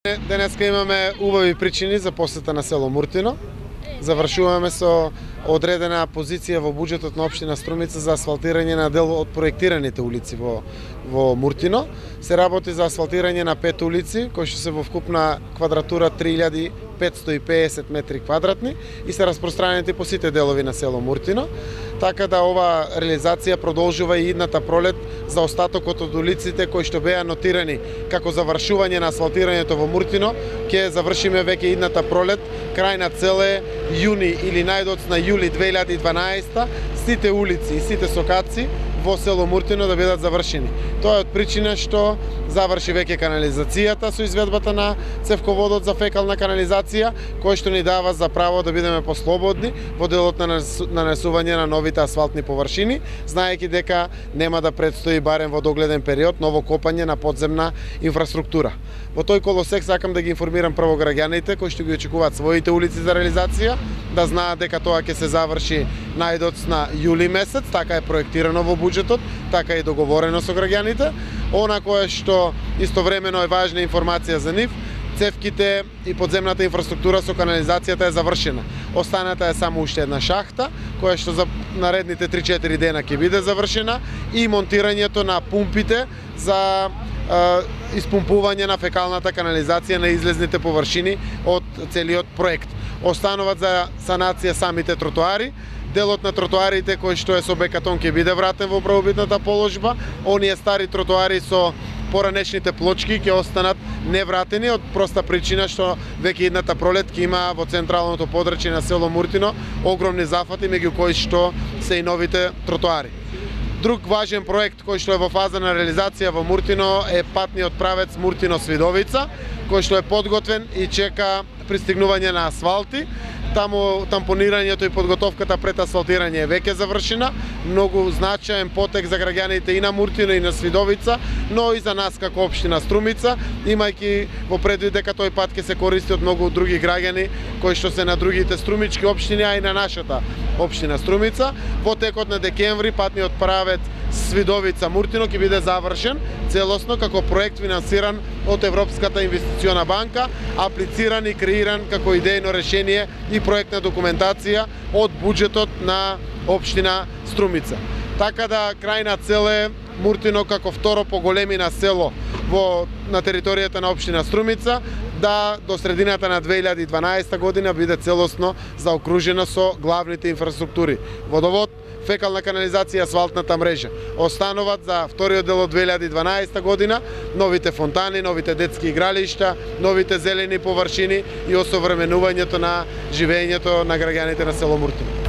Денеска имаме убави причини за посета на село Муртино. Завршуваме со одредена позиција во буџетот на општина Струмица за асфалтирање на дел од проектираните улици во Муртино. Се работи за асфалтирање на 5 улици, кои што се во вкупна квадратура 3550 метри квадратни и се распространети по сите делови на село Муртино. Така да ова реализација продолжува и идната пролет за остатокот од улиците кои што беа нотирани како завршување на асфалтирањето во Муртино. Ќе завршиме веќе идната пролет, крајна цел е јуни или најдоцна јули 2012 сите улици и сите сокаци во село Муртино да бидат завршени. Тоа е од причина што заврши веќе канализацијата со изведбата на цевководот за фекална канализација, кој што ни дава за право да бидеме послободни во делот на нанесување на новите асфалтни површини, знаејќи дека нема да предстои барем во догледен период ново копање на подземна инфраструктура. Во тој колосек сакам да ги информирам прво граѓаните кои што ги очекуваат своите улици за реализација, да знаат дека тоа ќе се заврши најдоцна јули месец, така е проектирано во буџетот, така е договорено со граѓаните. Она кое што истовремено е важна информација за нив, цевките и подземната инфраструктура со канализацијата е завршена. Останата е само уште една шахта, која што за наредните 3-4 дена ќе биде завршена и монтирањето на пумпите за испумпување на фекалната канализација на излезните површини од целиот проект. Остануваат за санација самите тротоари. Делот на тротоарите кој што е со бекатон ќе биде вратен во правобитната положба. Оние стари тротоари со поранешните плочки ќе останат невратени од проста причина што веќе идната пролет ќе има во централното подрачје на село Муртино огромни зафати меѓу кои што се и новите тротоари. Друг важен проект кој што е во фаза на реализација во Муртино е патниот правец Муртино-Свидовица, кој што е подготвен и чека пристигнување на асфалти. Таму тампонирањето и подготовката пред асфалтирање е веќе завршена. Многу значаен потек за граѓаните и на Муртино и на Свидовица, но и за нас како општина Струмица, имајќи во предвид дека тој пат ќе се користи од многу други граѓани кои што се на другите струмички општини, а и на нашата општина Струмица. Во текот на декември патниот правец Свидовица Муртино ќе биде завршен целосно како проект финансиран од Европската инвестициона банка, аплициран и креиран како идејно решение и проектна документација од буџетот на општина Струмица. Така да крајна цел е Муртино како второ по големина село на територијата на општина Струмица да до средината на 2012 година биде целосно заокружена со главните инфраструктури: водовод, фекална канализација и асфалтната мрежа. Остануваат за вториот дел од 2012 година новите фонтани, новите детски игралишта, новите зелени површини и осовременувањето на живеењето на граѓаните на село Муртино.